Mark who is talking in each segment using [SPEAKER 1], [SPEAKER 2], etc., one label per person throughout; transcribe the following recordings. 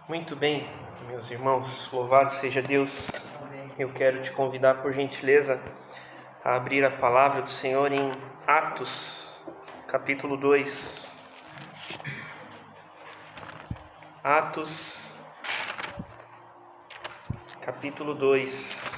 [SPEAKER 1] Muito bem, meus irmãos, louvado seja Deus. Eu quero te convidar, por gentileza, a abrir a palavra do Senhor em Atos, capítulo 2. Atos, capítulo 2.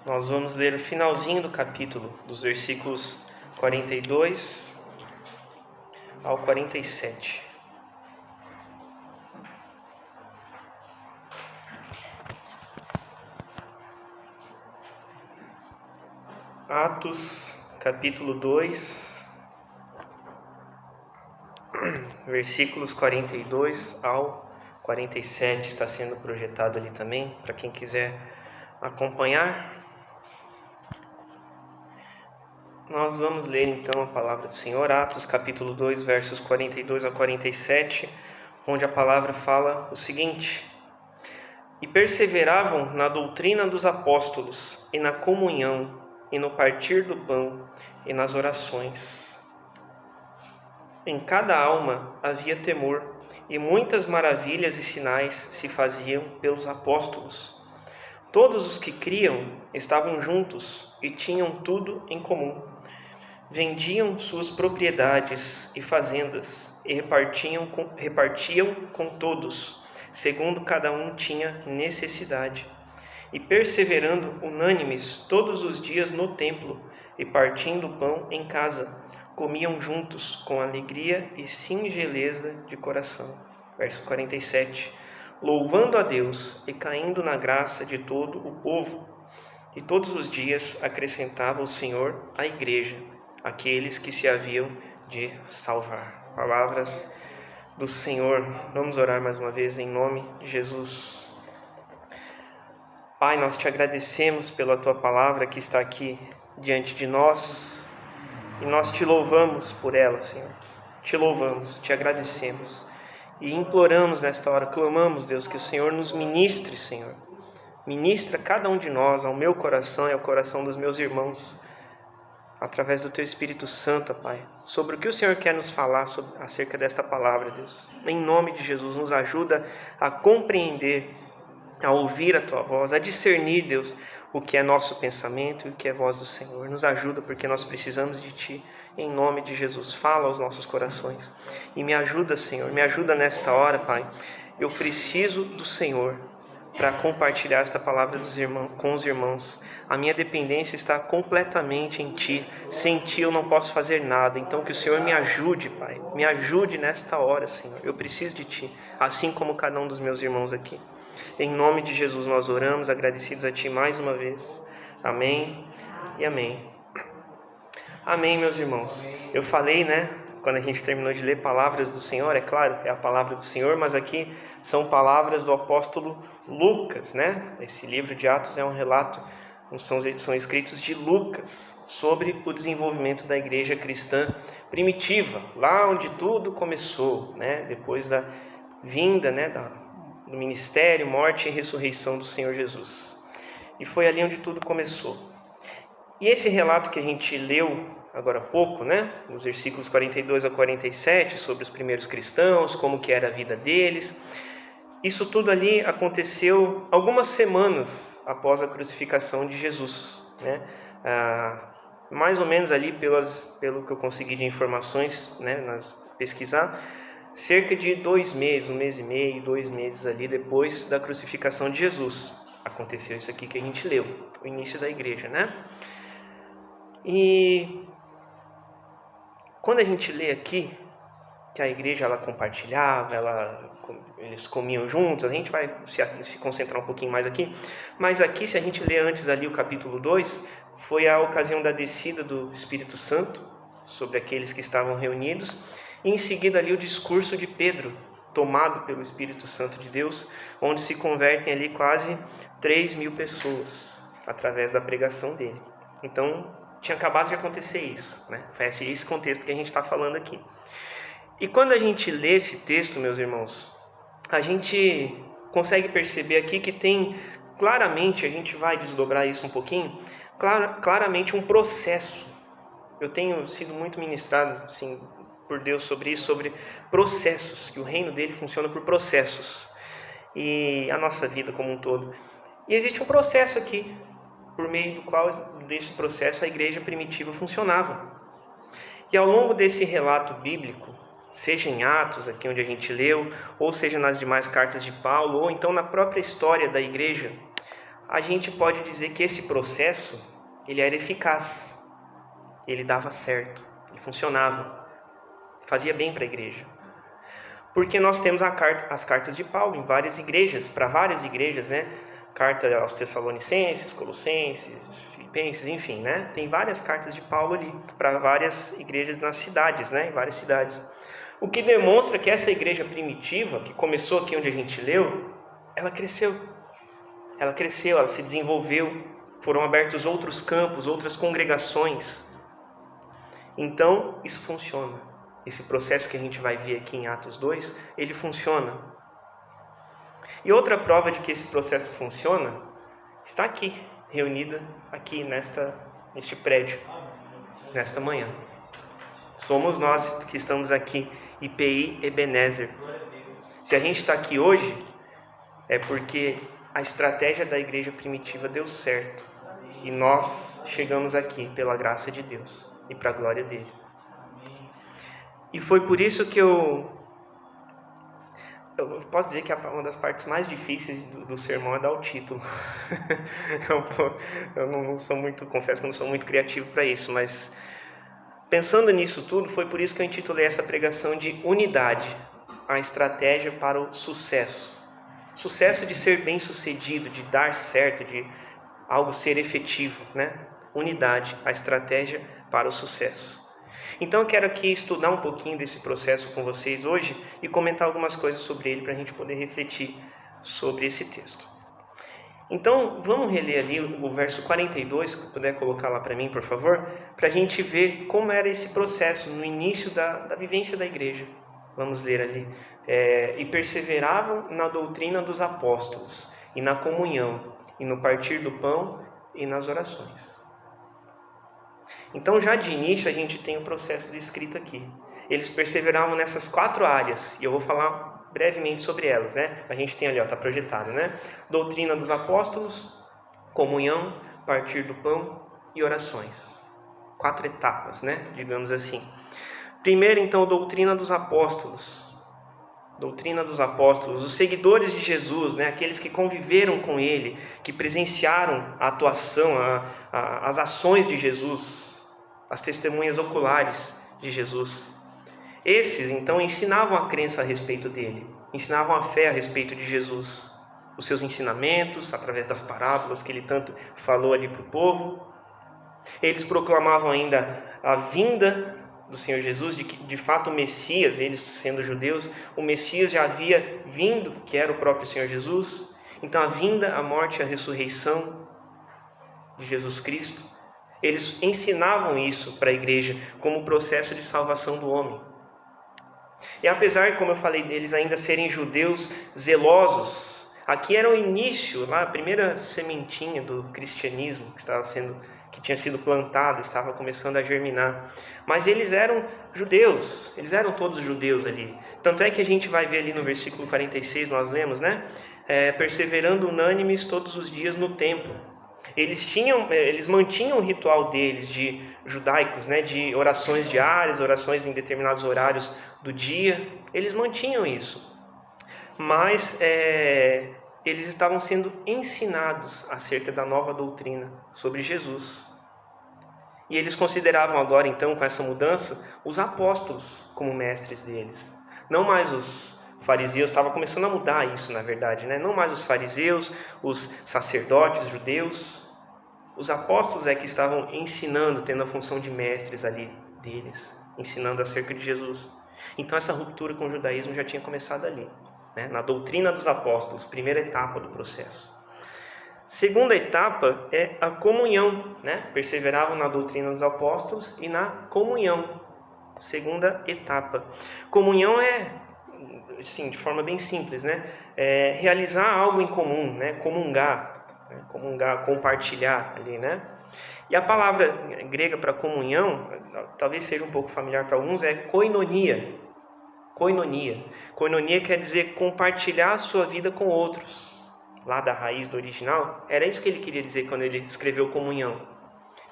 [SPEAKER 1] Nós vamos ler o finalzinho do capítulo, dos versículos 42 ao 47. Atos, capítulo 2, versículos 42 ao 47, está sendo projetado ali também, para quem quiser acompanhar. Nós vamos ler então a palavra do Senhor, Atos capítulo 2, versos 42 a 47, onde a palavra fala o seguinte: E perseveravam na doutrina dos apóstolos, e na comunhão, e no partir do pão, e nas orações. Em cada alma havia temor, e muitas maravilhas e sinais se faziam pelos apóstolos. Todos os que criam estavam juntos e tinham tudo em comum. Vendiam suas propriedades e fazendas e repartiam com todos, segundo cada um tinha necessidade. E perseverando unânimes todos os dias no templo e partindo o pão em casa, comiam juntos com alegria e singeleza de coração. Verso 47. Louvando a Deus e caindo na graça de todo o povo. E todos os dias acrescentava o Senhor à igreja aqueles que se haviam de salvar. Palavras do Senhor. Vamos orar mais uma vez em nome de Jesus. Pai, nós te agradecemos pela tua palavra que está aqui diante de nós e nós te louvamos por ela, Senhor. Te louvamos, te agradecemos e imploramos nesta hora, clamamos, Deus, que o Senhor nos ministre, Senhor. Ministra cada um de nós ao meu coração e ao coração dos meus irmãos, através do Teu Espírito Santo, Pai, sobre o que o Senhor quer nos falar acerca desta palavra, Deus. Em nome de Jesus, nos ajuda a compreender, a ouvir a Tua voz, a discernir, Deus, o que é nosso pensamento e o que é voz do Senhor. Nos ajuda porque nós precisamos de Ti. Em nome de Jesus, fala aos nossos corações. E me ajuda, Senhor, me ajuda nesta hora, Pai. Eu preciso do Senhor para compartilhar esta palavra com os irmãos. A minha dependência está completamente em Ti. Sem Ti eu não posso fazer nada. Então que o Senhor me ajude, Pai. Me ajude nesta hora, Senhor. Eu preciso de Ti, assim como cada um dos meus irmãos aqui. Em nome de Jesus nós oramos, agradecidos a Ti mais uma vez. Amém e amém. Amém, meus irmãos. Eu falei, quando a gente terminou de ler palavras do Senhor, é claro, é a palavra do Senhor, mas aqui são palavras do apóstolo Lucas, Esse livro de Atos é um relato, são escritos de Lucas, sobre o desenvolvimento da igreja cristã primitiva, lá onde tudo começou, depois da vinda, do ministério, morte e ressurreição do Senhor Jesus. E foi ali onde tudo começou. E esse relato que a gente leu agora há pouco, nos versículos 42 a 47, sobre os primeiros cristãos, como que era a vida deles, isso tudo ali aconteceu algumas semanas após a crucificação de Jesus, mais ou menos ali, pelo que eu consegui de informações, pesquisar, cerca de 2 meses, 1 mês e meio, 2 meses ali depois da crucificação de Jesus. Aconteceu isso aqui que a gente leu, o início da igreja, E quando a gente lê aqui que a igreja ela compartilhava, eles comiam juntos, a gente vai se concentrar um pouquinho mais aqui, mas aqui, se a gente lê antes ali o capítulo 2, foi a ocasião da descida do Espírito Santo sobre aqueles que estavam reunidos, e em seguida ali o discurso de Pedro, tomado pelo Espírito Santo de Deus, onde se convertem ali quase 3.000 pessoas, através da pregação dele. Então, tinha acabado de acontecer isso, Foi esse contexto que a gente está falando aqui. E quando a gente lê esse texto, meus irmãos, a gente consegue perceber aqui que tem claramente, a gente vai desdobrar isso um pouquinho, claramente um processo. Eu tenho sido muito ministrado, assim, por Deus sobre isso, sobre processos, que o reino dele funciona por processos, e a nossa vida como um todo. E existe um processo aqui, por meio do qual, desse processo, a igreja primitiva funcionava. E ao longo desse relato bíblico, seja em Atos, aqui onde a gente leu, ou seja nas demais cartas de Paulo, ou então na própria história da igreja, a gente pode dizer que esse processo, ele era eficaz, ele dava certo, ele funcionava, fazia bem para a igreja. Porque nós temos as cartas de Paulo em várias igrejas, para várias igrejas, né? Carta aos Tessalonicenses, Colossenses, Filipenses, enfim, né? Tem várias cartas de Paulo ali para várias igrejas nas cidades, né? Em várias cidades. O que demonstra que essa igreja primitiva, que começou aqui onde a gente leu, ela cresceu, ela se desenvolveu, foram abertos outros campos, outras congregações. Então, isso funciona. Esse processo que a gente vai ver aqui em Atos 2, ele funciona. E outra prova de que esse processo funciona está aqui, reunida aqui neste prédio, nesta manhã. Somos nós que estamos aqui, IPI Ebenezer. Se a gente está aqui hoje, é porque a estratégia da igreja primitiva deu certo. E nós chegamos aqui pela graça de Deus e para a glória dele. E foi por isso que eu posso dizer que uma das partes mais difíceis do sermão é dar o título. Eu não sou muito, confesso que eu não sou muito criativo para isso, mas pensando nisso tudo, foi por isso que eu intitulei essa pregação de Unidade, a estratégia para o sucesso. Sucesso de ser bem sucedido, de dar certo, de algo ser efetivo, né? Unidade, a estratégia para o sucesso. Então eu quero aqui estudar um pouquinho desse processo com vocês hoje e comentar algumas coisas sobre ele para a gente poder refletir sobre esse texto. Então vamos reler ali o verso 42, se puder colocar lá para mim, por favor, para a gente ver como era esse processo no início da vivência da igreja. Vamos ler ali. E perseveravam na doutrina dos apóstolos, e na comunhão, e no partir do pão, e nas orações. Então, já de início, a gente tem o processo descrito aqui. Eles perseveravam nessas 4 áreas, e eu vou falar brevemente sobre elas, né? A gente tem ali, está projetado, né? Doutrina dos apóstolos, comunhão, partir do pão e orações. 4 etapas, né? Digamos assim. Primeiro, então, doutrina dos apóstolos. Doutrina dos apóstolos, os seguidores de Jesus, né? Aqueles que conviveram com ele, que presenciaram a atuação, as ações de Jesus, as testemunhas oculares de Jesus. Esses, então, ensinavam a crença a respeito dele, ensinavam a fé a respeito de Jesus, os seus ensinamentos, através das parábolas que ele tanto falou ali para o povo. Eles proclamavam ainda a vinda do Senhor Jesus, de fato o Messias, eles sendo judeus, o Messias já havia vindo, que era o próprio Senhor Jesus. Então a vinda, a morte e a ressurreição de Jesus Cristo, eles ensinavam isso para a igreja como processo de salvação do homem. E apesar, como eu falei, deles ainda serem judeus zelosos, aqui era o início, lá, a primeira sementinha do cristianismo que tinha sido plantada, estava começando a germinar. Mas eles eram judeus, eles eram todos judeus ali. Tanto é que a gente vai ver ali no versículo 46, nós lemos, né? Perseverando unânimes todos os dias no templo. Eles mantinham o ritual deles, de judaicos, né? De orações diárias, orações em determinados horários do dia. Eles mantinham isso. Mas eles estavam sendo ensinados acerca da nova doutrina sobre Jesus. E eles consideravam agora, então, com essa mudança, os apóstolos como mestres deles. Não mais os fariseus, estava começando a mudar isso, na verdade, né? Não mais os fariseus, os sacerdotes judeus. Os apóstolos é que estavam ensinando, tendo a função de mestres ali deles, ensinando acerca de Jesus. Então essa ruptura com o judaísmo já tinha começado ali, né? Na doutrina dos apóstolos, primeira etapa do processo. Segunda etapa é a comunhão, né? Perseveravam na doutrina dos apóstolos e na comunhão. Segunda etapa. Comunhão é, assim, de forma bem simples, né? Realizar algo em comum, né? Comungar. né? Comungar, compartilhar ali, né? E a palavra grega para comunhão, talvez seja um pouco familiar para alguns, é koinonia. Koinonia. Koinonia quer dizer compartilhar a sua vida com outros. Lá da raiz do original, era isso que ele queria dizer quando ele escreveu comunhão.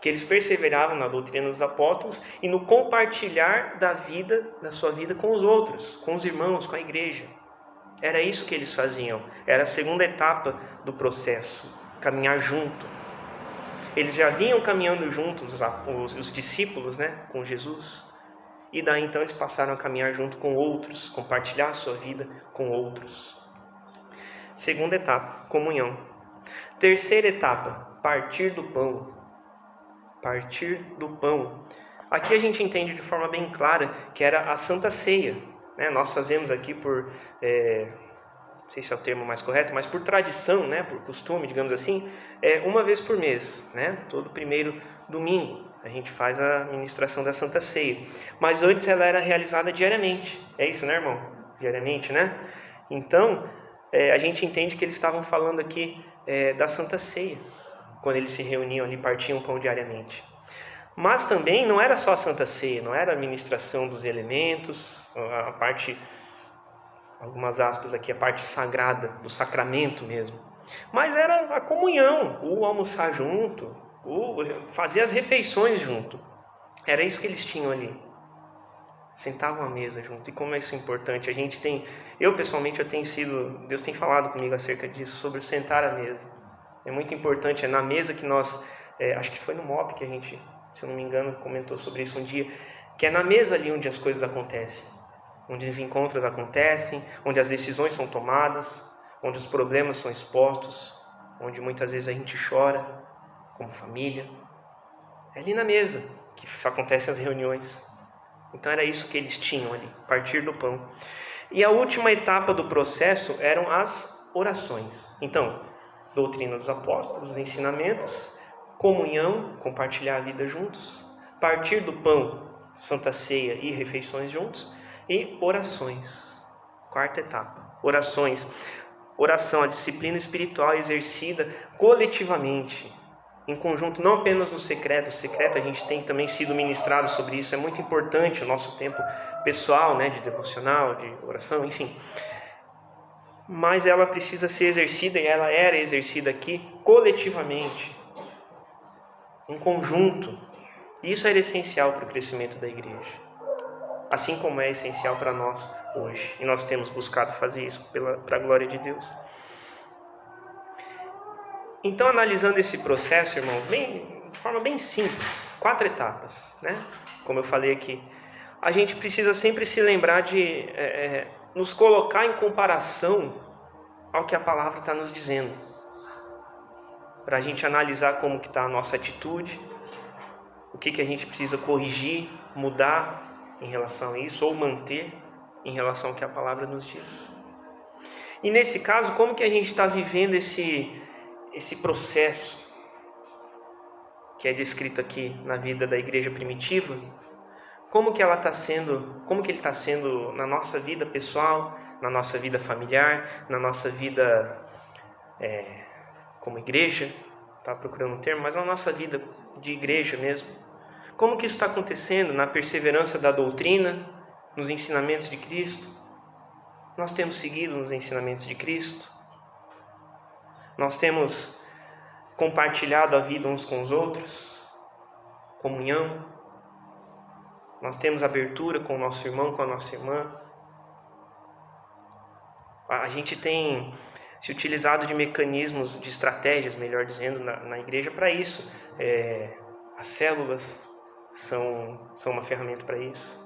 [SPEAKER 1] Que eles perseveravam na doutrina dos apóstolos e no compartilhar da sua vida com os outros, com os irmãos, com a igreja. Era isso que eles faziam. Era a segunda etapa do processo, caminhar junto. Eles já vinham caminhando juntos, os discípulos, né, com Jesus. E daí então eles passaram a caminhar junto com outros, compartilhar a sua vida com outros. Segunda etapa, comunhão. Terceira etapa, partir do pão. Partir do pão. Aqui a gente entende de forma bem clara que era a Santa Ceia, né? Nós fazemos aqui por, não sei se é o termo mais correto, mas por tradição, né? Por costume, digamos assim, uma vez por mês, né? Todo primeiro domingo a gente faz a ministração da Santa Ceia. Mas antes ela era realizada diariamente. É isso, né, irmão? Diariamente, né? Então, a gente entende que eles estavam falando aqui da Santa Ceia, quando eles se reuniam ali, partiam pão diariamente. Mas também não era só a Santa Ceia, não era a ministração dos elementos, a parte, algumas aspas aqui, a parte sagrada, do sacramento mesmo. Mas era a comunhão, o almoçar junto, o fazer as refeições junto. Era isso que eles tinham ali. Sentavam à mesa junto. E como é isso importante? Eu pessoalmente, Deus tem falado comigo acerca disso, sobre o sentar à mesa. É muito importante, é na mesa que nós, acho que foi no MOP que a gente, se eu não me engano, comentou sobre isso um dia, que é na mesa ali onde as coisas acontecem, onde os encontros acontecem, onde as decisões são tomadas, onde os problemas são expostos, onde muitas vezes a gente chora, como família. É ali na mesa que acontecem as reuniões. Então era isso que eles tinham ali, partir do pão. E a última etapa do processo eram as orações. Então, doutrina dos apóstolos, os ensinamentos, comunhão, compartilhar a vida juntos, partir do pão, Santa Ceia e refeições juntos, e orações. Quarta etapa, orações. Oração, a disciplina espiritual exercida coletivamente, em conjunto, não apenas no secreto. O secreto a gente tem também sido ministrado sobre isso. É muito importante o nosso tempo pessoal, né, de devocional, de oração, enfim. Mas ela precisa ser exercida, e ela era exercida aqui coletivamente, em conjunto. Isso era essencial para o crescimento da igreja, assim como é essencial para nós hoje. E nós temos buscado fazer isso para a glória de Deus. Então, analisando esse processo, irmãos, de forma bem simples, 4 etapas, né? Como eu falei aqui, a gente precisa sempre se lembrar de nos colocar em comparação ao que a palavra está nos dizendo, para a gente analisar como que está a nossa atitude, o que a gente precisa corrigir, mudar em relação a isso, ou manter em relação ao que a palavra nos diz. E nesse caso, como que a gente está vivendo esse processo que é descrito aqui na vida da igreja primitiva? Como que ele está sendo na nossa vida pessoal, na nossa vida familiar, na nossa vida como igreja, estava procurando um termo, mas na nossa vida de igreja mesmo. Como que isso está acontecendo na perseverança da doutrina, nos ensinamentos de Cristo? Nós temos seguido nos ensinamentos de Cristo? Nós temos compartilhado a vida uns com os outros? Comunhão? Nós temos abertura com o nosso irmão, com a nossa irmã? A gente tem se utilizado de mecanismos, de estratégias, melhor dizendo, na igreja para isso. As células são uma ferramenta para isso.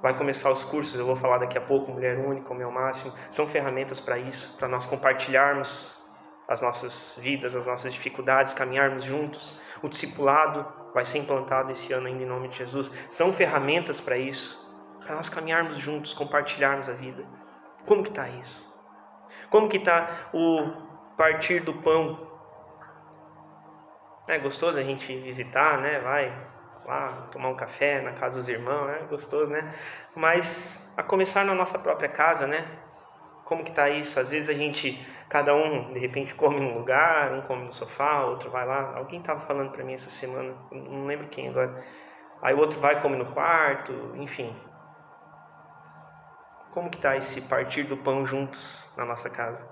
[SPEAKER 1] Vai começar os cursos, eu vou falar daqui a pouco, Mulher Única, o Meu Máximo. São ferramentas para isso, para nós compartilharmos as nossas vidas, as nossas dificuldades, caminharmos juntos. O discipulado vai ser implantado esse ano ainda em nome de Jesus. São ferramentas para isso, para nós caminharmos juntos, compartilharmos a vida. Como que está isso? Como que está o partir do pão? É gostoso a gente visitar, né? Vai lá tomar um café na casa dos irmãos, é gostoso, né? Mas a começar na nossa própria casa, né? Como que está isso? Às vezes a gente Cada um, de repente, come num lugar, um come no sofá, outro vai lá. Alguém estava falando para mim essa semana, não lembro quem agora. Aí o outro vai, come no quarto, enfim. Como que está esse partir do pão juntos na nossa casa?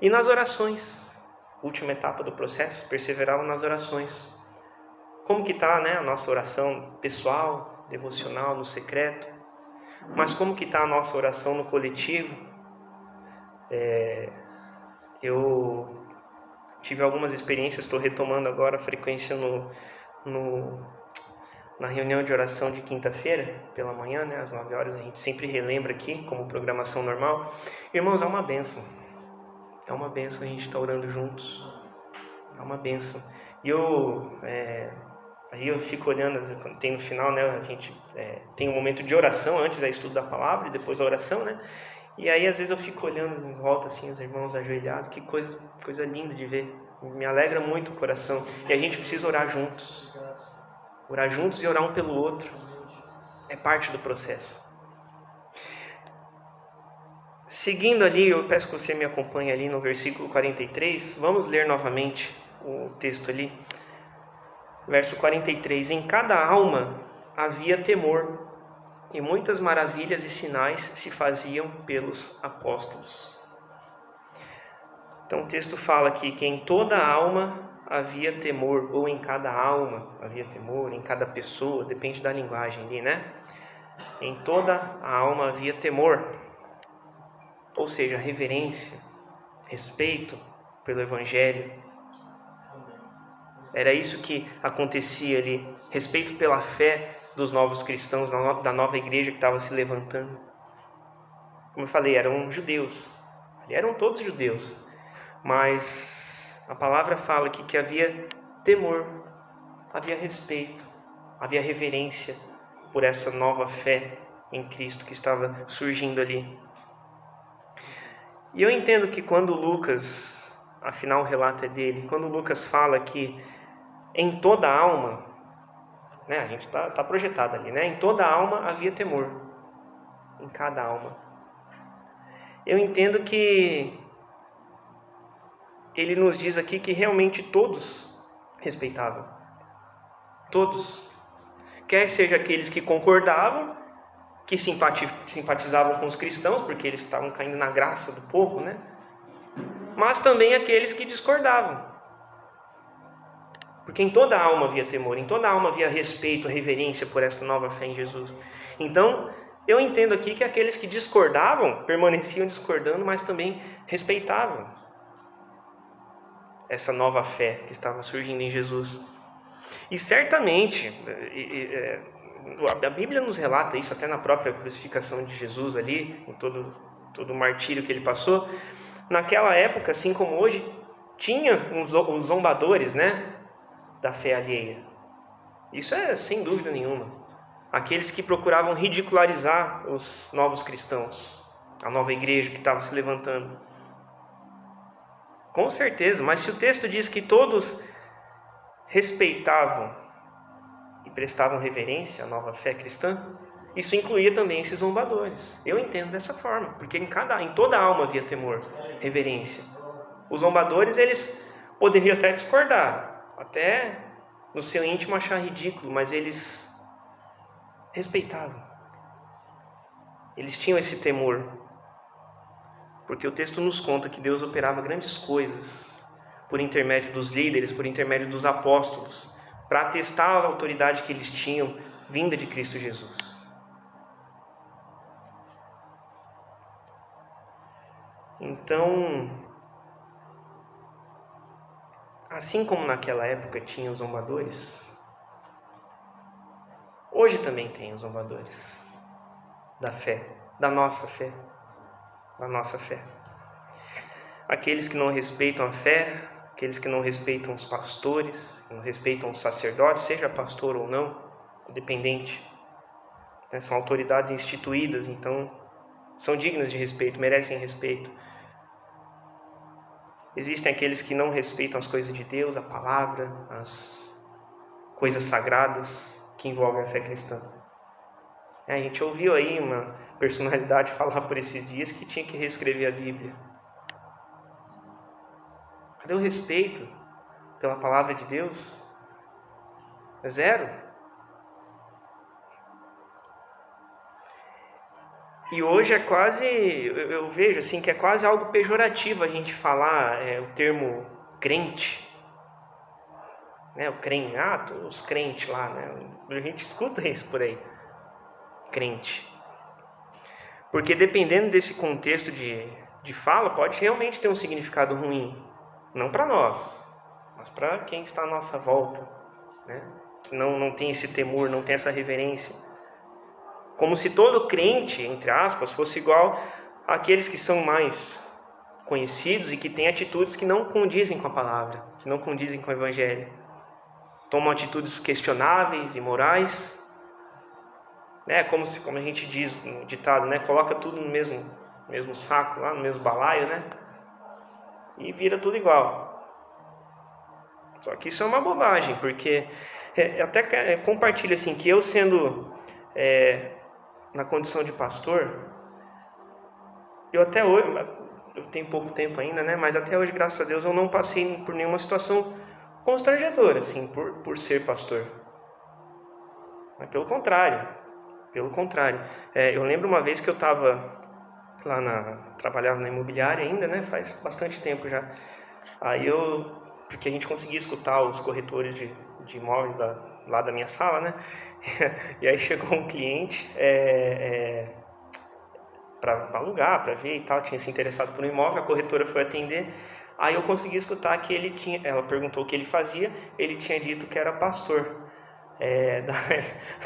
[SPEAKER 1] E nas orações, última etapa do processo, perseverar nas orações. Como que está, né, a nossa oração pessoal, devocional, no secreto? Mas como que está a nossa oração no coletivo? Eu tive algumas experiências, estou retomando agora a frequência na reunião de oração de quinta-feira, pela manhã, né, às 9 horas, a gente sempre relembra aqui, como programação normal. Irmãos, é uma bênção. É uma bênção a gente estar orando juntos. É uma bênção. E aí eu fico olhando, quando tem no final, né, a gente tem um momento de oração, antes do estudo da palavra e depois da oração, né? E aí às vezes eu fico olhando em volta assim, os irmãos ajoelhados, que coisa linda de ver. Me alegra muito o coração. E a gente precisa orar juntos. Orar juntos e orar um pelo outro. É parte do processo. Seguindo ali, eu peço que você me acompanhe ali no versículo 43. Vamos ler novamente o texto ali. Verso 43. Em cada alma havia temor, e muitas maravilhas e sinais se faziam pelos apóstolos. Então o texto fala aqui que em toda alma havia temor, ou em cada alma havia temor, em cada pessoa, depende da linguagem ali, né? Em toda a alma havia temor, ou seja, reverência, respeito pelo Evangelho. Era isso que acontecia ali, respeito pela fé dos novos cristãos, da nova igreja que estava se levantando. Como eu falei, eram judeus, eram todos judeus, mas a palavra fala aqui que havia temor, havia respeito, havia reverência por essa nova fé em Cristo que estava surgindo ali. E eu entendo que quando Lucas, afinal o relato é dele, quando Lucas fala que em toda a alma, né, a gente está projetado ali, né? Em toda a alma havia temor, em cada alma. Eu entendo que ele nos diz aqui que realmente todos respeitavam. Todos. Quer seja aqueles que concordavam, que simpatizavam com os cristãos, porque eles estavam caindo na graça do povo, né? Mas também aqueles que discordavam. Porque em toda a alma havia temor, em toda a alma havia respeito, reverência por essa nova fé em Jesus. Então, eu entendo aqui que aqueles que discordavam, permaneciam discordando, mas também respeitavam essa nova fé que estava surgindo em Jesus. E certamente, a Bíblia nos relata isso até na própria crucificação de Jesus ali, em todo o martírio que ele passou. Naquela época, assim como hoje, tinha os zombadores, né, da fé alheia. Isso é sem dúvida nenhuma. Aqueles que procuravam ridicularizar os novos cristãos, a nova igreja que estava se levantando. Com certeza, mas se o texto diz que todos respeitavam e prestavam reverência à nova fé cristã, isso incluía também esses zombadores. Eu entendo dessa forma, porque em toda a alma havia temor, reverência. Os zombadores, eles poderiam até discordar, até no seu íntimo achar ridículo, mas eles respeitavam. Eles tinham esse temor, porque o texto nos conta que Deus operava grandes coisas por intermédio dos líderes, por intermédio dos apóstolos, para atestar a autoridade que eles tinham vinda de Cristo Jesus. Então, assim como naquela época tinha os zombadores, hoje também tem os zombadores da fé, da nossa fé, da nossa fé. Aqueles que não respeitam a fé, aqueles que não respeitam os pastores, não respeitam os sacerdotes, seja pastor ou não, independente, né? São autoridades instituídas, então são dignas de respeito, merecem respeito. Existem aqueles que não respeitam as coisas de Deus, a palavra, as coisas sagradas que envolvem a fé cristã. A gente ouviu aí uma personalidade falar por esses dias que tinha que reescrever a Bíblia. Cadê o respeito pela palavra de Deus? É zero. E hoje é quase, eu vejo assim, que é quase algo pejorativo a gente falar o termo crente. Né? O crente, os crentes lá, né? A gente escuta isso por aí. Crente. Porque dependendo desse contexto de fala, pode realmente ter um significado ruim. Não para nós, mas para quem está à nossa volta, né? Que não tem esse temor, não tem essa reverência. Como se todo crente, entre aspas, fosse igual àqueles que são mais conhecidos e que têm atitudes que não condizem com a palavra, que não condizem com o evangelho. Tomam atitudes questionáveis, imorais, né? Como a gente diz no ditado, né? Coloca tudo no mesmo saco, lá no mesmo balaio, né? E vira tudo igual. Só que isso é uma bobagem, porque até compartilho assim, que eu sendo na condição de pastor, eu até hoje, eu tenho pouco tempo ainda, né? Mas até hoje, graças a Deus, eu não passei por nenhuma situação constrangedora, assim, por ser pastor. Mas pelo contrário. Eu lembro uma vez que eu estava trabalhava na imobiliária ainda, né? Faz bastante tempo já. Aí porque a gente conseguia escutar os corretores de imóveis lá da minha sala, né? E aí chegou um cliente para alugar, para ver e tal, tinha se interessado por um imóvel, a corretora foi atender, aí eu consegui escutar que ela perguntou o que ele fazia, ele tinha dito que era pastor.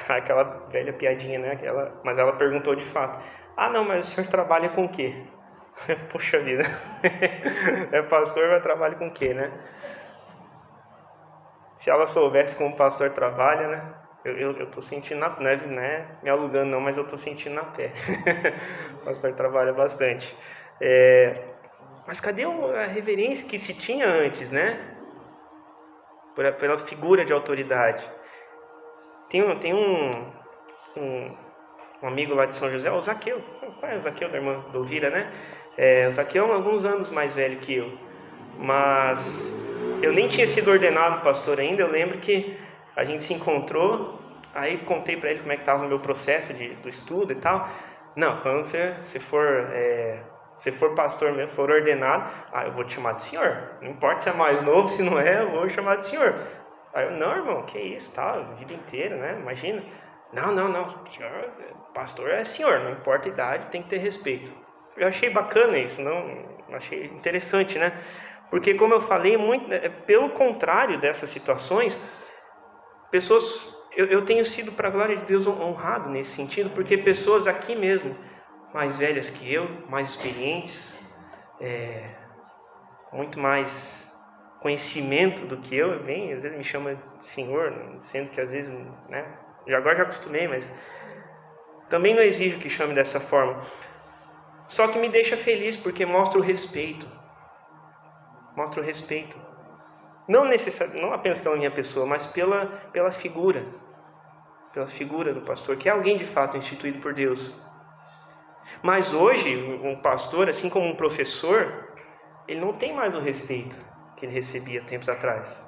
[SPEAKER 1] Aquela velha piadinha, né? Mas ela perguntou de fato: ah, não, mas o senhor trabalha com o quê? Poxa vida, é pastor, mas trabalha com o quê, né? Se ela soubesse como o pastor trabalha, né? Eu tô sentindo não é me alugando não, mas eu tô sentindo na pele. O pastor trabalha bastante. Mas cadê a reverência que se tinha antes, né? Pela figura de autoridade. Tem um amigo lá de São José, o Zaqueu. Qual é o Zaqueu da irmã Dovira, né? O Zaqueu é alguns anos mais velho que eu. Mas eu nem tinha sido ordenado pastor ainda. Eu lembro que a gente se encontrou, aí contei para ele como é que estava o meu processo do estudo e tal. Não, quando você for pastor mesmo, for ordenado, eu vou te chamar de senhor. Não importa se é mais novo, se não é, eu vou chamar de senhor. Aí eu, não, irmão, que isso, tá, a vida inteira, né, imagina. Não, senhor, pastor é senhor, não importa a idade, tem que ter respeito. Eu achei bacana isso, achei interessante, né? Porque, como eu falei, pelo contrário dessas situações, eu tenho sido, para a glória de Deus, honrado nesse sentido, porque pessoas aqui mesmo, mais velhas que eu, mais experientes, muito mais conhecimento do que eu, às vezes me chama de senhor, sendo que às vezes, né, agora já acostumei, mas também não exijo que chame dessa forma. Só que me deixa feliz, porque mostra o respeito. Não apenas pela minha pessoa, mas pela figura do pastor, que é alguém de fato instituído por Deus. Mas hoje, um pastor, assim como um professor, ele não tem mais o respeito que ele recebia tempos atrás.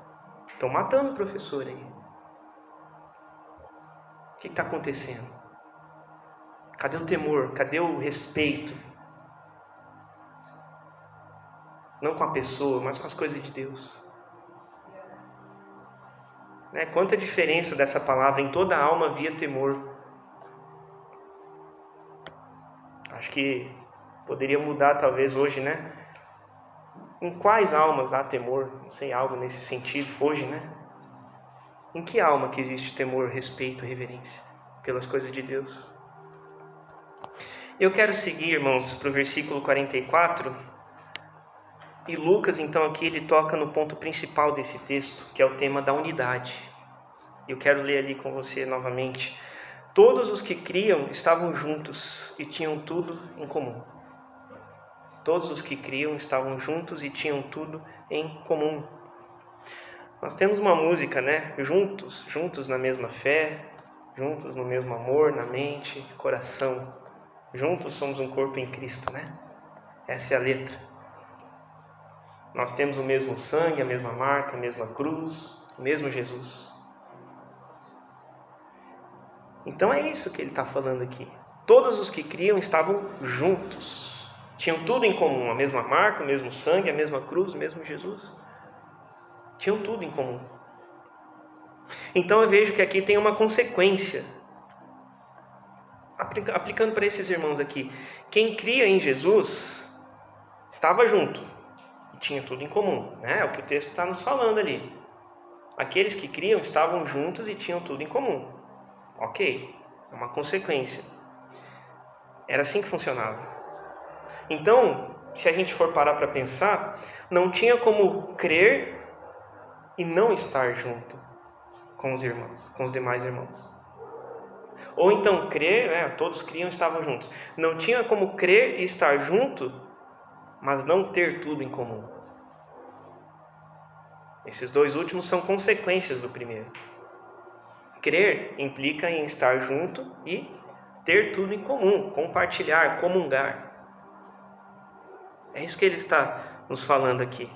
[SPEAKER 1] Estão matando o professor aí. O que está acontecendo? Cadê o temor? Cadê o respeito? Não com a pessoa, mas com as coisas de Deus. Né? Quanta diferença dessa palavra: em toda a alma havia temor. Acho que poderia mudar talvez hoje, né? Em quais almas há temor? Não sei, algo nesse sentido hoje, né? Em que alma que existe temor, respeito, reverência pelas coisas de Deus? Eu quero seguir, irmãos, para o versículo 44. E Lucas, então, aqui ele toca no ponto principal desse texto, que é o tema da unidade. Eu quero ler ali com você novamente. Todos os que criam estavam juntos e tinham tudo em comum. Todos os que criam estavam juntos e tinham tudo em comum. Nós temos uma música, né? Juntos na mesma fé, juntos no mesmo amor, na mente, coração. Juntos somos um corpo em Cristo, né? Essa é a letra. Nós temos o mesmo sangue, a mesma marca, a mesma cruz, o mesmo Jesus. Então é isso que ele está falando aqui. Todos os que criam estavam juntos. Tinham tudo em comum, a mesma marca, o mesmo sangue, a mesma cruz, o mesmo Jesus. Tinham tudo em comum. Então eu vejo que aqui tem uma consequência. Aplicando para esses irmãos aqui. Quem cria em Jesus estava junto. E tinha tudo em comum. Né? É o que o texto está nos falando ali. Aqueles que criam estavam juntos e tinham tudo em comum. Ok, é uma consequência. Era assim que funcionava. Então, se a gente for parar para pensar, não tinha como crer e não estar junto com os irmãos, com os demais irmãos. Ou então crer, né, todos criam e estavam juntos. Não tinha como crer e estar junto, mas não ter tudo em comum. Esses dois últimos são consequências do primeiro. Crer implica em estar junto e ter tudo em comum, compartilhar, comungar. É isso que ele está nos falando aqui.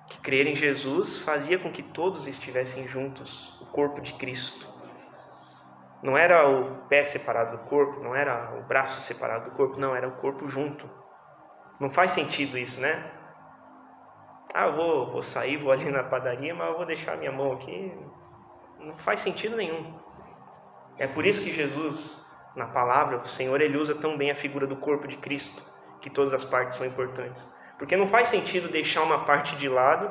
[SPEAKER 1] Que crer em Jesus fazia com que todos estivessem juntos, o corpo de Cristo. Não era o pé separado do corpo, não era o braço separado do corpo, não, era o corpo junto. Não faz sentido isso, né? Eu vou sair, vou ali na padaria, mas eu vou deixar minha mão aqui. Não faz sentido nenhum. É por isso que Jesus, na palavra, o Senhor, ele usa tão bem a figura do corpo de Cristo, que todas as partes são importantes. Porque não faz sentido deixar uma parte de lado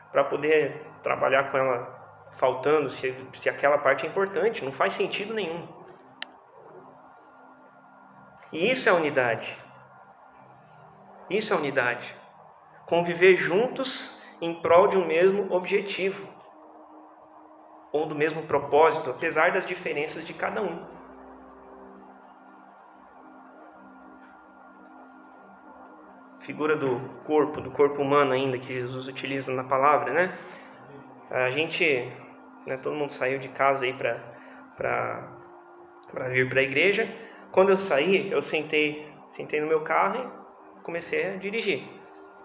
[SPEAKER 1] para poder trabalhar com ela faltando, se aquela parte é importante. Não faz sentido nenhum. E isso é unidade. Isso é unidade. Conviver juntos em prol de um mesmo objetivo. Ou do mesmo propósito, apesar das diferenças de cada um. Figura do corpo humano ainda, que Jesus utiliza na palavra, né? A gente, todo mundo saiu de casa aí para vir para a igreja. Quando eu saí, eu sentei no meu carro e comecei a dirigir,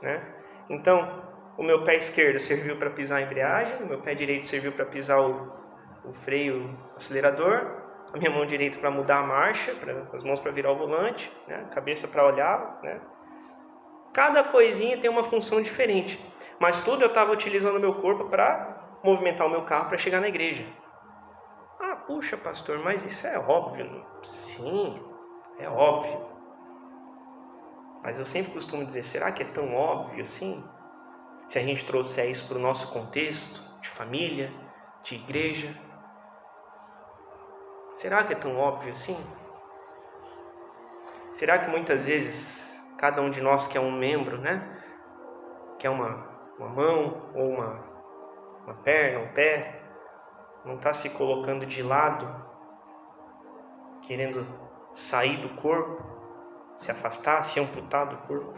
[SPEAKER 1] né? Então, o meu pé esquerdo serviu para pisar a embreagem, o meu pé direito serviu para pisar o freio acelerador, a minha mão direita para mudar a marcha, as mãos para virar o volante, né? A cabeça para olhar, né? Cada coisinha tem uma função diferente, mas tudo eu estava utilizando o meu corpo para movimentar o meu carro para chegar na igreja. Puxa, pastor, mas isso é óbvio. Sim, é óbvio. Mas eu sempre costumo dizer, será que é tão óbvio assim? Se a gente trouxer isso para o nosso contexto de família, de igreja, será que é tão óbvio assim? Será que muitas vezes cada um de nós que é um membro, né? Que é uma mão ou uma perna, um pé, não está se colocando de lado, querendo sair do corpo, se afastar, se amputar do corpo?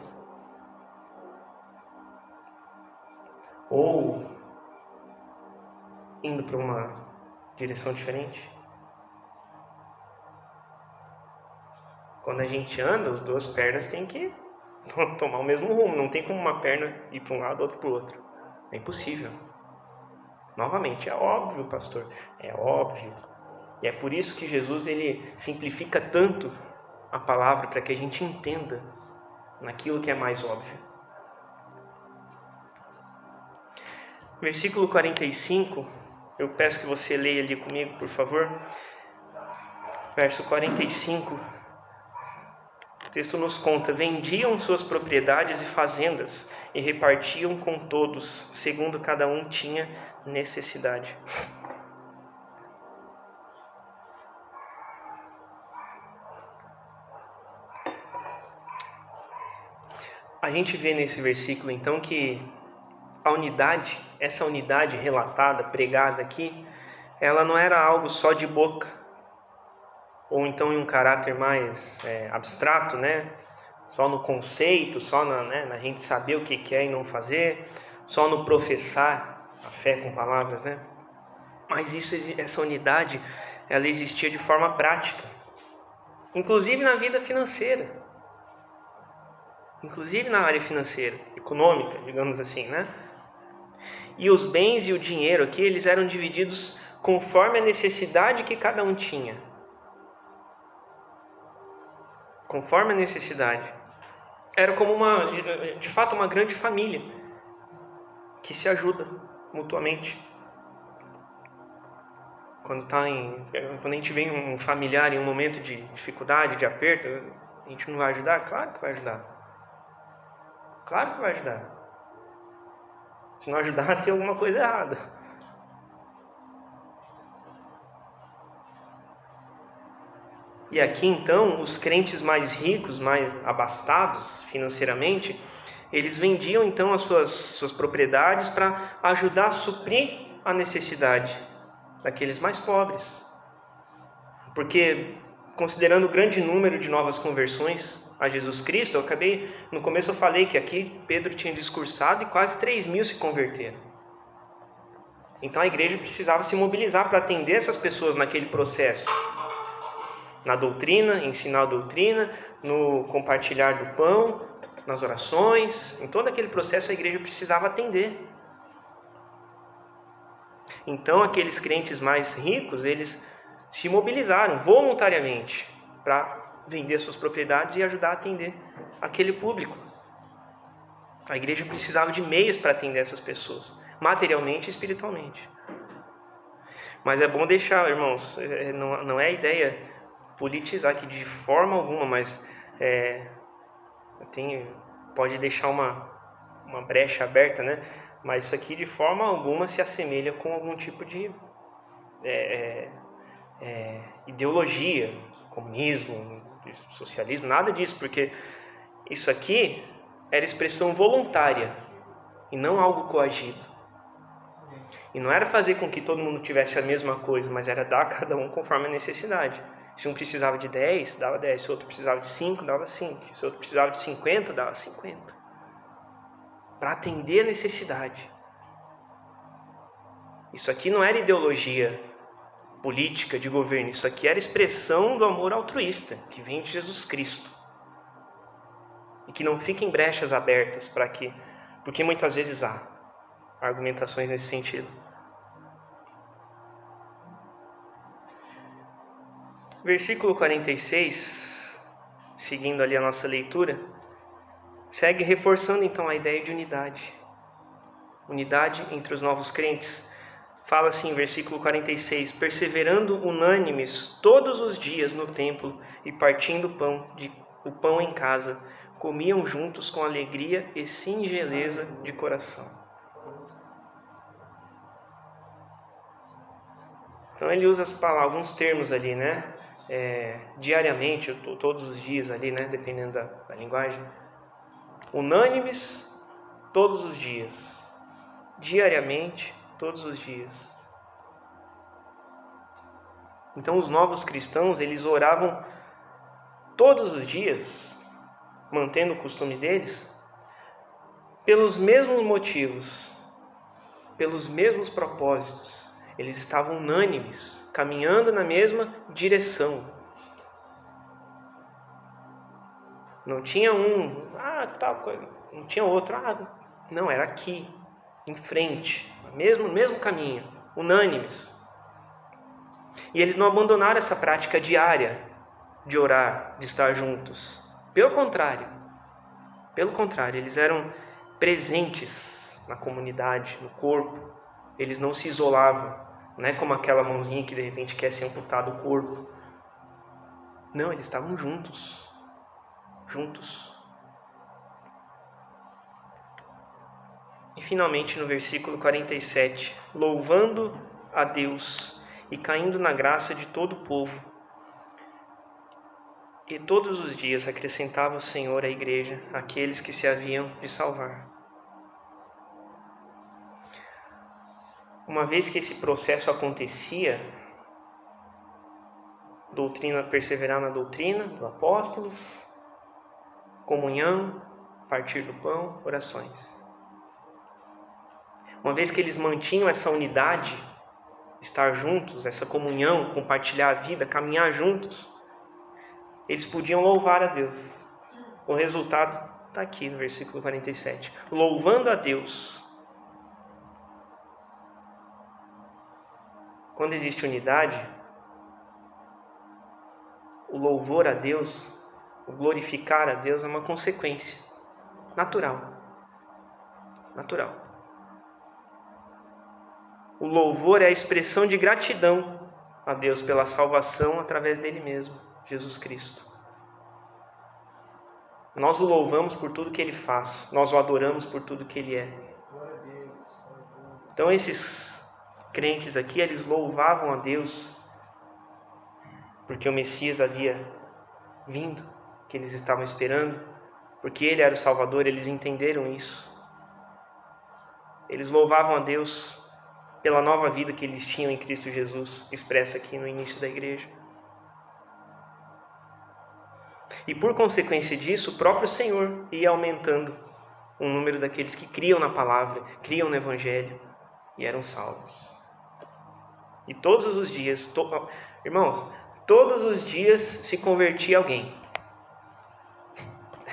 [SPEAKER 1] Ou indo para uma direção diferente? Quando a gente anda, as duas pernas têm que tomar o mesmo rumo. Não tem como uma perna ir para um lado, outra para o outro. É impossível. Novamente, é óbvio, pastor. É óbvio. E é por isso que Jesus ele simplifica tanto a palavra para que a gente entenda naquilo que é mais óbvio. Versículo 45, eu peço que você leia ali comigo, por favor. Verso 45. O texto nos conta: vendiam suas propriedades e fazendas e repartiam com todos, segundo cada um tinha necessidade. A gente vê nesse versículo então que a unidade, essa unidade relatada, pregada aqui, ela não era algo só de boca, ou então em um caráter mais abstrato, né? Só no conceito, só na gente saber o que é e não fazer, só no professar a fé com palavras, né? Mas essa unidade, ela existia de forma prática, inclusive na vida financeira. inclusive na área financeira, econômica, digamos assim, né? E os bens e o dinheiro aqui, eles eram divididos conforme a necessidade que cada um tinha. Conforme a necessidade. Era como de fato, uma grande família que se ajuda mutuamente. Quando a gente vê um familiar em um momento de dificuldade, de aperto, a gente não vai ajudar? Claro que vai ajudar. Claro que vai ajudar. Se não ajudar, tem alguma coisa errada. E aqui então, os crentes mais ricos, mais abastados financeiramente, eles vendiam então as suas propriedades para ajudar a suprir a necessidade daqueles mais pobres. Porque, considerando o grande número de novas conversões a Jesus Cristo, no começo eu falei que aqui Pedro tinha discursado e quase 3.000 se converteram. Então a igreja precisava se mobilizar para atender essas pessoas naquele processo. Na doutrina, ensinar a doutrina, no compartilhar do pão, nas orações, em todo aquele processo a igreja precisava atender. Então aqueles crentes mais ricos, eles se mobilizaram voluntariamente para vender suas propriedades e ajudar a atender aquele público. A igreja precisava de meios para atender essas pessoas, materialmente e espiritualmente. Mas é bom deixar, irmãos, não é ideia politizar aqui de forma alguma, mas pode deixar uma brecha aberta, né? Mas isso aqui de forma alguma se assemelha com algum tipo de ideologia, comunismo, socialismo, nada disso, porque isso aqui era expressão voluntária e não algo coagido. E não era fazer com que todo mundo tivesse a mesma coisa, mas era dar a cada um conforme a necessidade. Se um precisava de 10, dava 10. Se outro precisava de 5, dava 5. Se outro precisava de 50, dava 50. Para atender a necessidade. Isso aqui não era ideologia política de governo. Isso aqui era expressão do amor altruísta, que vem de Jesus Cristo. E que não fiquem brechas abertas porque muitas vezes há argumentações nesse sentido. Versículo 46, seguindo ali a nossa leitura, segue reforçando então a ideia de unidade. Unidade entre os novos crentes. Fala assim, versículo 46, perseverando unânimes todos os dias no templo e partindo o pão em casa, comiam juntos com alegria e singeleza de coração. Então ele usa alguns termos ali, né? Diariamente, todos os dias ali, né? Dependendo da linguagem. Unânimes todos os dias. Diariamente, todos os dias. Então os novos cristãos, eles oravam todos os dias, mantendo o costume deles, pelos mesmos motivos, pelos mesmos propósitos. Eles estavam unânimes, caminhando na mesma direção. Não tinha não tinha outro, não, era aqui, em frente, mesmo caminho, unânimes. E eles não abandonaram essa prática diária de orar, de estar juntos. Pelo contrário, eles eram presentes na comunidade, no corpo. Eles não se isolavam. Não é como aquela mãozinha que de repente quer se amputar do corpo. Não, eles estavam juntos. E finalmente no versículo 47, louvando a Deus e caindo na graça de todo o povo. E todos os dias acrescentava o Senhor à igreja aqueles que se haviam de salvar. Uma vez que esse processo acontecia, perseverar na doutrina dos apóstolos, comunhão, partir do pão, orações. Uma vez que eles mantinham essa unidade, estar juntos, essa comunhão, compartilhar a vida, caminhar juntos, eles podiam louvar a Deus. O resultado Está aqui no versículo 47. Louvando a Deus. Quando existe unidade, o louvor a Deus, o glorificar a Deus é uma consequência natural. Natural. O louvor é a expressão de gratidão a Deus pela salvação através dele mesmo, Jesus Cristo. Nós o louvamos por tudo que ele faz, nós o adoramos por tudo que ele é. Então esses crentes aqui, eles louvavam a Deus porque o Messias havia vindo, que eles estavam esperando, porque ele era o Salvador, eles entenderam isso. Eles louvavam a Deus pela nova vida que eles tinham em Cristo Jesus, expressa aqui no início da igreja. E por consequência disso, o próprio Senhor ia aumentando o número daqueles que criam na palavra, criam no Evangelho e eram salvos. E todos os dias, irmãos, todos os dias se convertia alguém.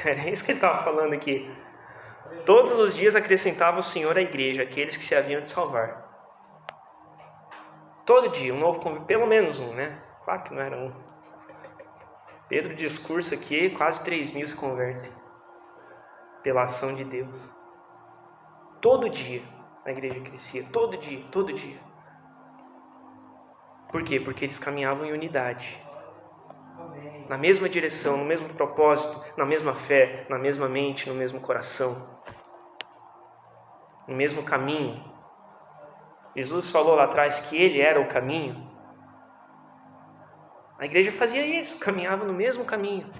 [SPEAKER 1] Era isso que ele estava falando aqui. Todos os dias acrescentava o Senhor à igreja, aqueles que se haviam de salvar. Todo dia, um novo convite, pelo menos um, né? Claro que não era um. Pedro discursa aqui, quase 3.000 se convertem pela ação de Deus. Todo dia a igreja crescia, todo dia, todo dia. Por quê? Porque eles caminhavam em unidade. Na mesma direção, no mesmo propósito, na mesma fé, na mesma mente, no mesmo coração. No mesmo caminho. Jesus falou lá atrás que ele era o caminho. A igreja fazia isso, caminhava no mesmo caminho.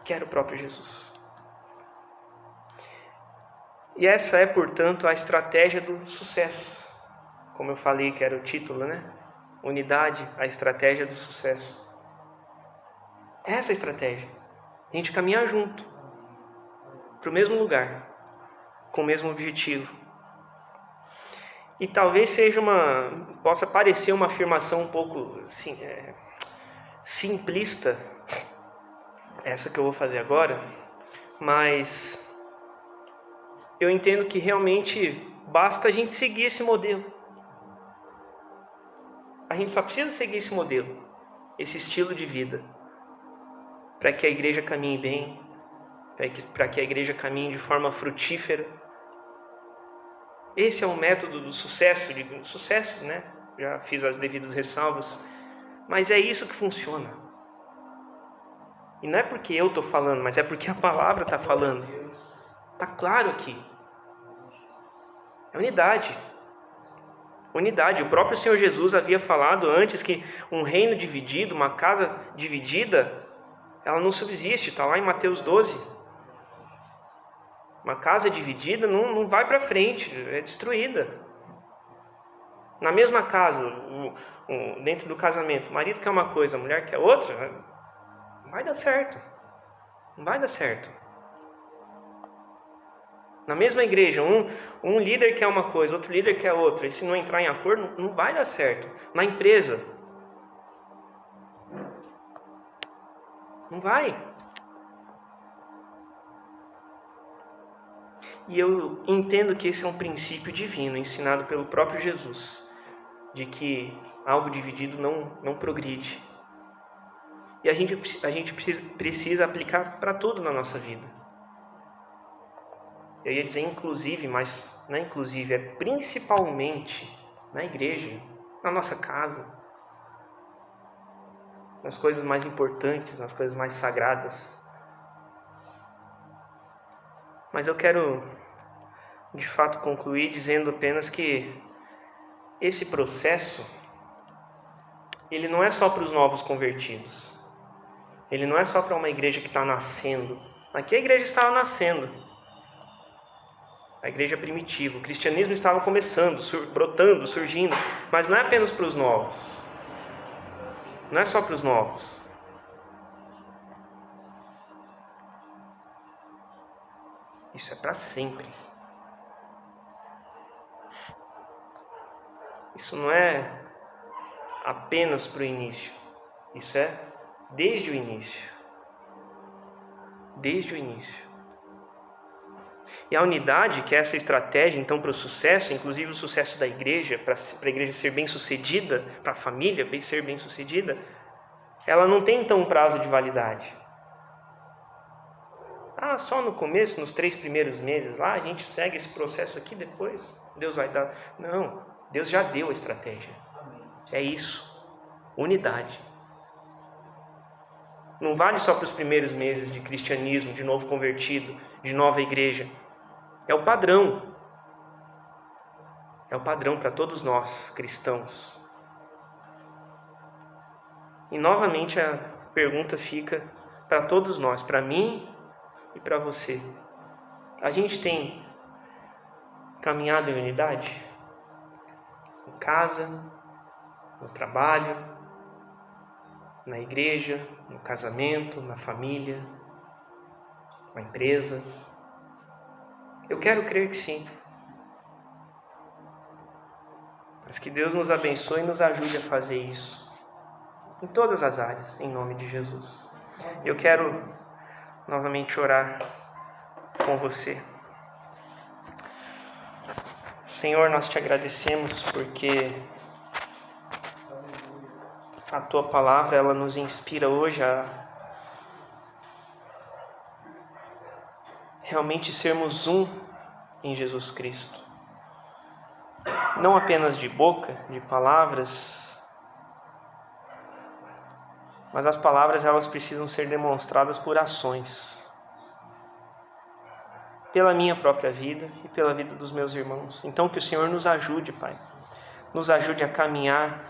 [SPEAKER 1] Que era o próprio Jesus. E essa é, portanto, a estratégia do sucesso. Como eu falei que era o título, né? Unidade, a estratégia do sucesso. Essa é a estratégia. A gente caminhar junto. Para o mesmo lugar. Com o mesmo objetivo. E talvez possa parecer uma afirmação um pouco simplista, essa que eu vou fazer agora, mas eu entendo que realmente basta a gente seguir esse modelo. A gente só precisa seguir esse modelo, esse estilo de vida, para que a igreja caminhe bem, para que a igreja caminhe de forma frutífera. Esse é o método do sucesso, né? Já fiz as devidas ressalvas, mas é isso que funciona. E não é porque eu estou falando, mas é porque a palavra está falando. Está claro aqui. É unidade. Unidade. O próprio Senhor Jesus havia falado antes que um reino dividido, uma casa dividida, ela não subsiste. Está lá em Mateus 12. Uma casa dividida não vai para frente, é destruída. Na mesma casa, dentro do casamento, o marido quer uma coisa, a mulher quer outra, não vai dar certo. Não vai dar certo. Na mesma igreja, um líder quer uma coisa, outro líder quer outra, e se não entrar em acordo, não vai dar certo. Na empresa, não vai. E eu entendo que esse é um princípio divino, ensinado pelo próprio Jesus, de que algo dividido não progride. E a gente precisa aplicar para tudo na nossa vida. Eu ia dizer inclusive, mas não é inclusive, é principalmente na igreja, na nossa casa, nas coisas mais importantes, nas coisas mais sagradas. Mas eu quero, de fato, concluir dizendo apenas que esse processo, ele não é só para os novos convertidos. Ele não é só para uma igreja que está nascendo. Aqui a igreja estava nascendo. A igreja primitiva. O cristianismo estava começando, brotando, surgindo. Mas não é apenas para os novos. Não é só para os novos. Isso é para sempre. Isso não é apenas para o início. Isso é desde o início. desde o início. E a unidade, que é essa estratégia, então, para o sucesso, inclusive o sucesso da igreja, para a igreja ser bem-sucedida, para a família ser bem-sucedida, ela não tem, então, um prazo de validade. Só no começo, nos 3 primeiros meses, lá a gente segue esse processo aqui, depois Deus vai dar... Não, Deus já deu a estratégia. É isso, unidade. Não vale só para os primeiros meses de cristianismo, de novo convertido, de nova igreja. É o padrão. É o padrão para todos nós, cristãos. E novamente a pergunta fica para todos nós, para mim e para você. A gente tem caminhado em unidade? Em casa, no trabalho, na igreja, no casamento, na família, na empresa? Eu quero crer que sim. Mas que Deus nos abençoe e nos ajude a fazer isso. Em todas as áreas, em nome de Jesus. Eu quero novamente orar com você. Senhor, nós te agradecemos porque a Tua palavra, ela nos inspira hoje a realmente sermos um em Jesus Cristo. Não apenas de boca, de palavras, mas as palavras, elas precisam ser demonstradas por ações. Pela minha própria vida e pela vida dos meus irmãos. Então que o Senhor nos ajude, Pai. Nos ajude a caminhar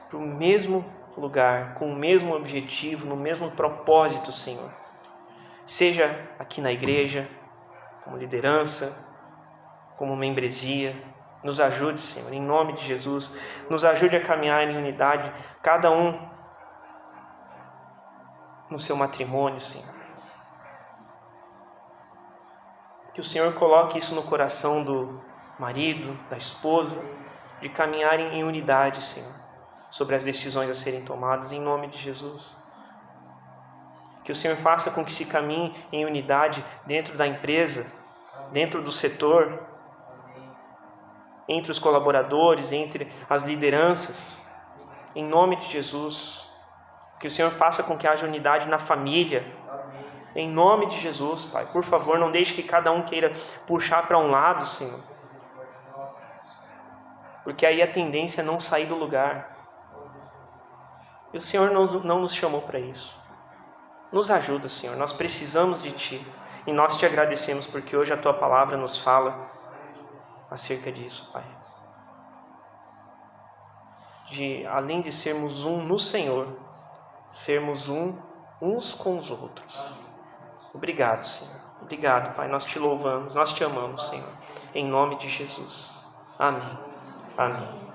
[SPEAKER 1] para o mesmo lugar, com o mesmo objetivo, no mesmo propósito, Senhor. Seja aqui na igreja, como liderança, como membresia. Nos ajude, Senhor, em nome de Jesus. Nos ajude a caminhar em unidade, cada um no seu matrimônio, Senhor. Que o Senhor coloque isso no coração do marido, da esposa, de caminharem em unidade, Senhor, sobre as decisões a serem tomadas, em nome de Jesus. Que o Senhor faça com que se caminhe em unidade dentro da empresa, dentro do setor, entre os colaboradores, entre as lideranças, em nome de Jesus. Que o Senhor faça com que haja unidade na família, em nome de Jesus, Pai. Por favor, não deixe que cada um queira puxar para um lado, Senhor. Porque aí a tendência é não sair do lugar. E o Senhor não nos chamou para isso. Nos ajuda, Senhor. Nós precisamos de Ti. E nós te agradecemos porque hoje a Tua palavra nos fala acerca disso, Pai. Além de sermos um no Senhor, sermos uns com os outros. Obrigado, Senhor. Obrigado, Pai. Nós te louvamos, nós te amamos, Senhor. Em nome de Jesus. Amém. Amém.